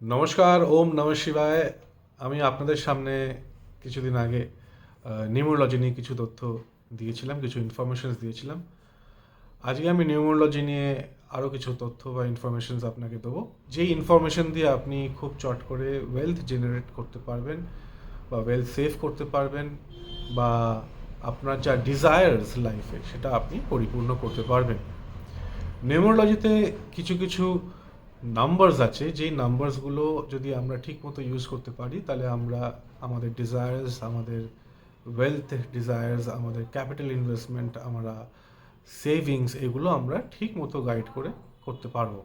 নমস্কার, ওম নমঃ শিবায়। আমি আপনাদের সামনে কিছুদিন আগে নিউমোলজি নিয়ে কিছু তথ্য দিয়েছিলাম, কিছু ইনফরমেশনস দিয়েছিলাম। আজকে আমি নিউমোলজি নিয়ে আরও কিছু তথ্য বা ইনফরমেশনস আপনাকে দেবো, যেই ইনফরমেশন দিয়ে আপনি খুব চট করে ওয়েলথ জেনারেট করতে পারবেন বা ওয়েলথ সেভ করতে পারবেন, বা আপনার যা ডিজায়ার্স লাইফে সেটা আপনি পরিপূর্ণ করতে পারবেন। নিউমোলজিতে কিছু কিছু নাম্বারস আছে, যেই নাম্বারসগুলো যদি আমরা ঠিক মতো ইউজ করতে পারি তাহলে আমরা আমাদের ডিজায়ার্স, আমাদের ওয়েলথ ডিজায়ার্স, আমাদের ক্যাপিটাল ইনভেস্টমেন্ট, আমরা সেভিংস, এগুলো আমরা ঠিক মতো গাইড করে করতে পারবো।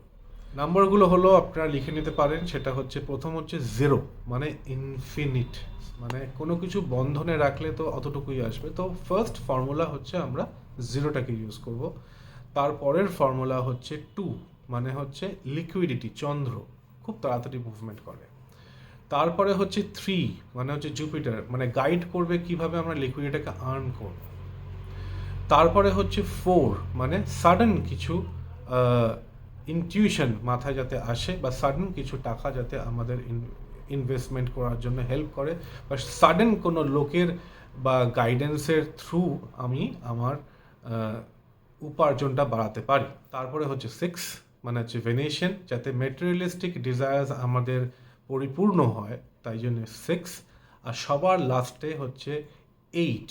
নাম্বারগুলো হলো, আপনারা লিখে নিতে পারেন। সেটা হচ্ছে, প্রথম হচ্ছে জিরো, মানে ইনফিনিট, মানে কোনো কিছু বন্ধনে রাখলে তো অতটুকুই আসবে। তো ফার্স্ট ফর্মুলা হচ্ছে আমরা জিরোটাকে ইউজ করব। তারপরের ফর্মুলা হচ্ছে টু, মানে হচ্ছে লিকুইডিটি, চন্দ্র খুব তাড়াতাড়ি মুভমেন্ট করে। তারপরে হচ্ছে থ্রি, মানে হচ্ছে জুপিটার, মানে গাইড করবে কিভাবে আমরা লিকুইডিটাকে আর্ন করব। তারপরে হচ্ছে ফোর, মানে সাডেন কিছু ইনটিউশন মাথায় যাতে আসে, বা সাডেন কিছু টাকা যাতে আমাদের ইনভেস্টমেন্ট করার জন্য হেল্প করে, বা সাডেন কোনো লোকের বা গাইডেন্সের থ্রু আমি আমার উপার্জনটা বাড়াতে পারি। তারপরে হচ্ছে সিক্স, মানে হচ্ছে ভেনেশন, যাতে মেটেরিয়ালিস্টিক ডিজায়ার্স আমাদের পরিপূর্ণ হয়, তাই জন্য সিক্স। আর সবার লাস্টে হচ্ছে এইট।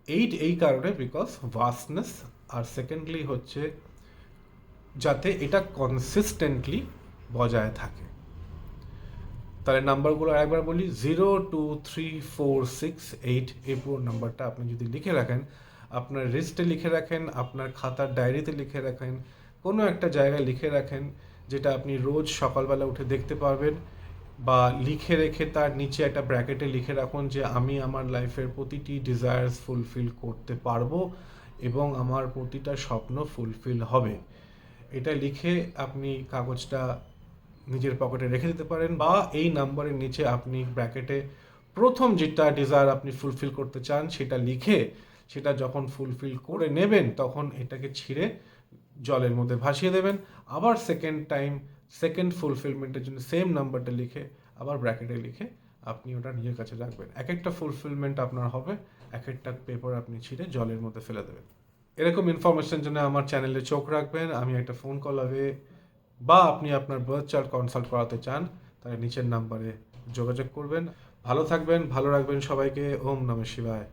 এইট এই কারণে, বিকজ ভাস্টনেস, আর সেকেন্ডলি হচ্ছে যাতে এটা কনসিস্টেন্টলি বজায় থাকে। তাহলে নাম্বারগুলো একবার বলি, 0 2 3 4 6 8, এই পুরো নাম্বারটা আপনি যদি লিখে রাখেন, আপনার রিস্টে লিখে রাখেন, আপনার খাতার ডায়েরিতে লিখে রাখেন, কোনো একটা জায়গায় লিখে রাখেন, যেটা আপনি রোজ সকালবেলা উঠে দেখতে পারবেন, বা লিখে রেখে তার নিচে একটা ব্র্যাকেটে লিখে রাখুন যে আমি আমার লাইফের প্রতিটি ডিজায়ার্স ফুলফিল করতে পারবো এবং আমার প্রতিটা স্বপ্ন ফুলফিল হবে। এটা লিখে আপনি কাগজটা নিজের পকেটে রেখে দিতে পারেন, বা এই নাম্বারের নিচে আপনি ব্র্যাকেটে প্রথম যেটা ডিজায়ার আপনি ফুলফিল করতে চান সেটা লিখে, সেটা যখন ফুলফিল করে নেবেন তখন এটাকে ছিঁড়ে জলের মধ্যে ভাসিয়ে দেবেন। আবার সেকেন্ড টাইম, সেকেন্ড ফুলফিলমেন্টের জন্য সেম নাম্বারটা লিখে আবার ব্র্যাকেটে লিখে আপনি ওটা নিজের কাছে রাখবেন। এক একটা ফুলফিলমেন্ট আপনার হবে, এক একটা পেপার আপনি ছিঁড়ে জলের মধ্যে ফেলে দেবেন। এরকম ইনফরমেশন জন্য আমার চ্যানেলে চোখ রাখবেন। আমি একটা ফোন কল হবে, বা আপনি আপনার বার্থ চার্ট কনসাল্ট করাতে চান, তাহলে নিচের নাম্বারে যোগাযোগ করবেন। ভালো থাকবেন, ভালো রাখবেন সবাইকে। ওম নমঃ শিবায়।